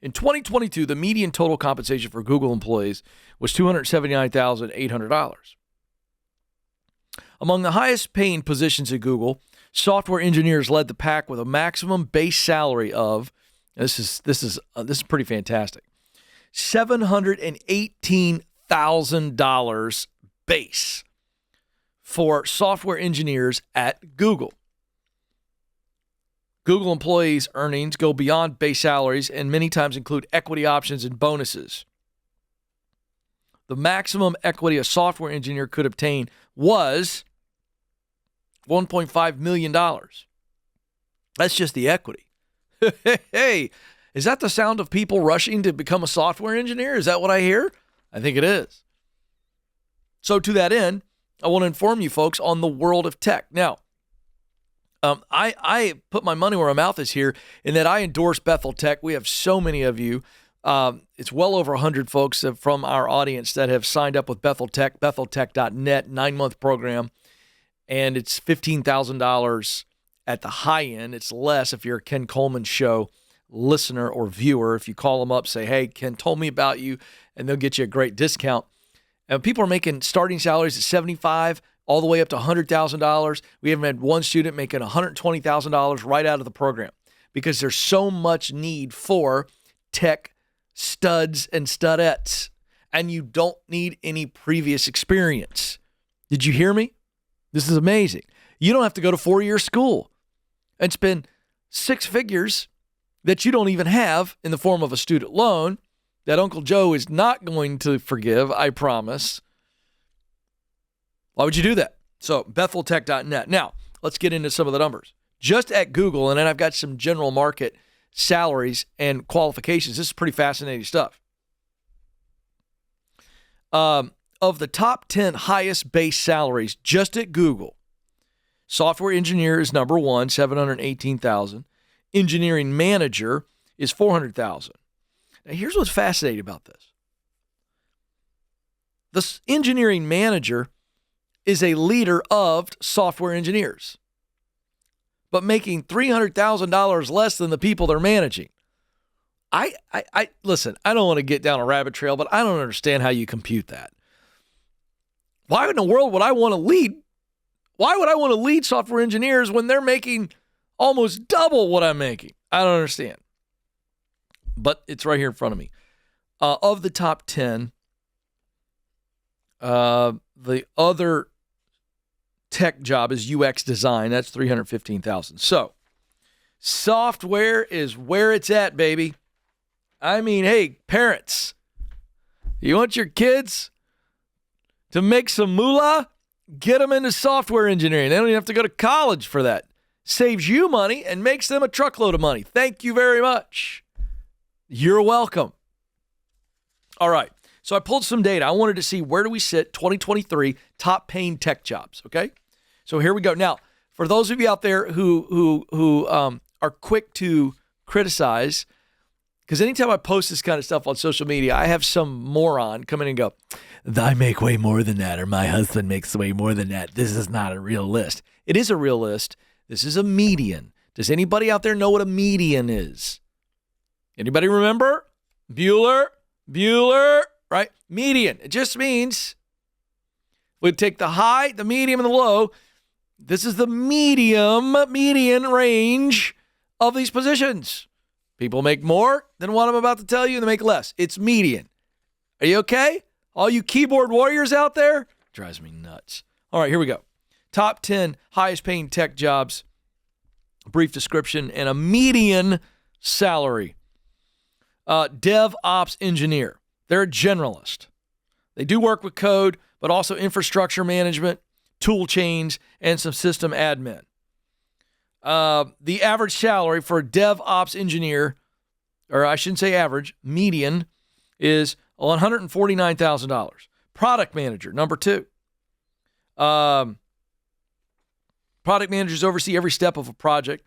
In 2022, the median total compensation for Google employees was $279,800. Among the highest paying positions at Google, software engineers led the pack with a maximum base salary of, this is pretty fantastic, $718,000 base for software engineers at Google. Google employees' earnings go beyond base salaries and many times include equity options and bonuses. The maximum equity a software engineer could obtain was $1.5 million. That's just the equity. Hey, is that the sound of people rushing to become a software engineer? Is that what I hear? I think it is. So to that end, I want to inform you folks on the world of tech. Now, I put my money where my mouth is here in that I endorse Bethel Tech. We have so many of you. It's well over 100 folks from our audience that have signed up with Bethel Tech, betheltech.net, 9-month program. And it's $15,000 at the high end. It's less if you're a Ken Coleman Show listener or viewer. If you call them up, say, hey, Ken told me about you, and they'll get you a great discount. And people are making starting salaries at $75,000 all the way up to $100,000. We haven't had one student making $120,000 right out of the program because there's so much need for tech studs and studettes, and you don't need any previous experience. Did you hear me? This is amazing. You don't have to go to 4-year school and spend 6 figures that you don't even have in the form of a student loan that Uncle Joe is not going to forgive, I promise. Why would you do that? So, betheltech.net. Now, let's get into some of the numbers. Just at Google, and then I've got some general market salaries and qualifications. This is pretty fascinating stuff. Of the top 10 highest base salaries just at Google, software engineer is number 1, $718,000. Engineering manager is $400,000. Now, here's what's fascinating about this. The engineering manager is a leader of software engineers, but making $300,000 less than the people they're managing. I listen, I don't want to get down a rabbit trail, but I don't understand how you compute that. Why in the world would I want to lead? Why would I want to lead software engineers when they're making almost double what I'm making? I don't understand. But it's right here in front of me. Of the top 10, the other tech job is UX design. That's $315,000. So software is where it's at, baby. I mean, hey, parents, you want your kids to make some moolah? Get them into software engineering. They don't even have to go to college for that. Saves you money and makes them a truckload of money. Thank you very much. You're welcome. All right. So I pulled some data. I wanted to see where do we sit 2023 top paying tech jobs. Okay. So here we go. Now, for those of you out there who are quick to criticize, because anytime I post this kind of stuff on social media, I have some moron come in and go, I make way more than that, or my husband makes way more than that. This is not a real list. It is a real list. This is a median. Does anybody out there know what a median is? Anybody remember? Bueller, right? Median. It just means we take the high, the medium, and the low. This is the median range of these positions. People make more than what I'm about to tell you, and they make less. It's median. Are you okay? All you keyboard warriors out there? Drives me nuts. All right, here we go. Top 10 highest paying tech jobs, brief description, and a median salary. DevOps engineer. They're a generalist. They do work with code, but also infrastructure management, tool chains, and some system admin. The average salary for a DevOps engineer, or I shouldn't say average, median, is $149,000. Product manager, number 2. Product managers oversee every step of a project,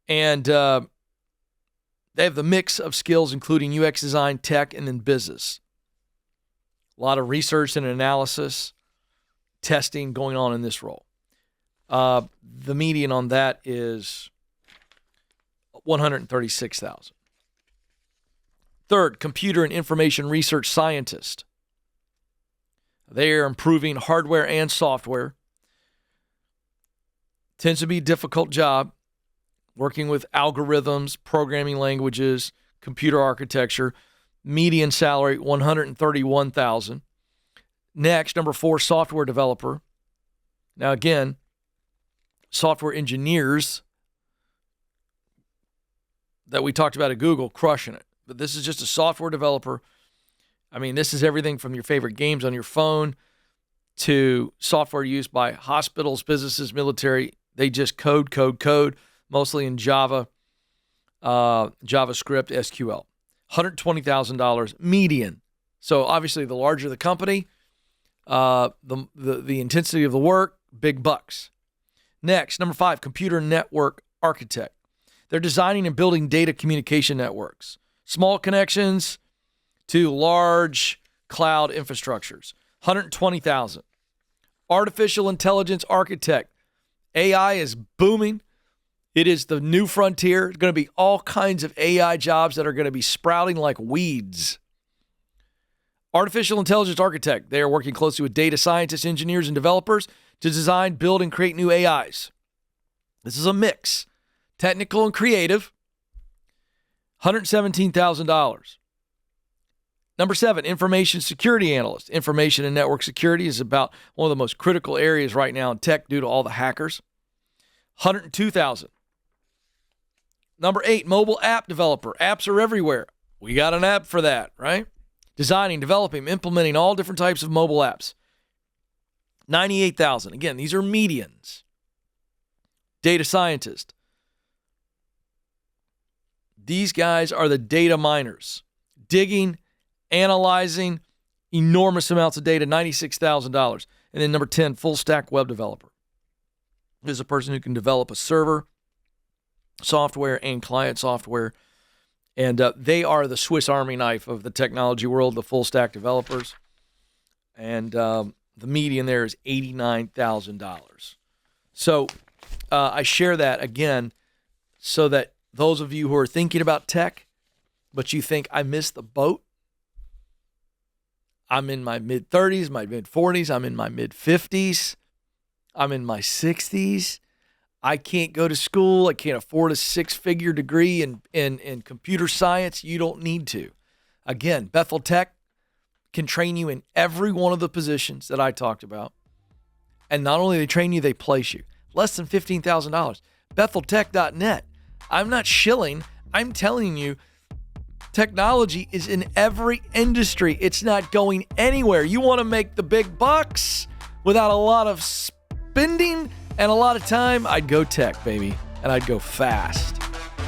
and they have the mix of skills, including UX design, tech, and then business. A lot of research and analysis, testing going on in this role. The median on that is $136,000. Third, computer and information research scientist. They are improving hardware and software. Tends to be a difficult job, working with algorithms, programming languages, computer architecture. Median salary, $131,000. Next, number 4, software developer. Now, again, software engineers that we talked about at Google, crushing it. But this is just a software developer. I mean, this is everything from your favorite games on your phone to software used by hospitals, businesses, military. They just code, mostly in Java, JavaScript, SQL. $120,000 median. So obviously, the larger the company, the intensity of the work, big bucks. Next, number 5, computer network architect. They're designing and building data communication networks, small connections to large cloud infrastructures. $120,000. Artificial intelligence architect. AI is booming. It is the new frontier. There's going to be all kinds of AI jobs that are going to be sprouting like weeds. Artificial intelligence architect. They are working closely with data scientists, engineers, and developers to design, build, and create new AIs. This is a mix, technical and creative. $117,000. Number 7, information security analyst. Information and network security is about one of the most critical areas right now in tech due to all the hackers. $102,000. Number 8, mobile app developer. Apps are everywhere. We got an app for that, right? Designing, developing, implementing all different types of mobile apps. $98,000. Again, these are medians. Data scientist. These guys are the data miners. Digging, analyzing enormous amounts of data, $96,000. And then number 10, full stack web developer. This is a person who can develop a server, software, and client software. And they are the Swiss Army knife of the technology world, the full stack developers. And the median there is $89,000. So I share that again so that those of you who are thinking about tech, but you think I missed the boat, I'm in my mid-30s, my mid-40s, I'm in my mid-50s, I'm in my 60s. I can't go to school. I can't afford a 6-figure degree in computer science. You don't need to. Again, Bethel Tech can train you in every one of the positions that I talked about. And not only they train you, they place you. Less than $15,000. BethelTech.net. I'm not shilling. I'm telling you, technology is in every industry. It's not going anywhere. You want to make the big bucks without a lot of spending and a lot of time? I'd go tech, baby. And I'd go fast.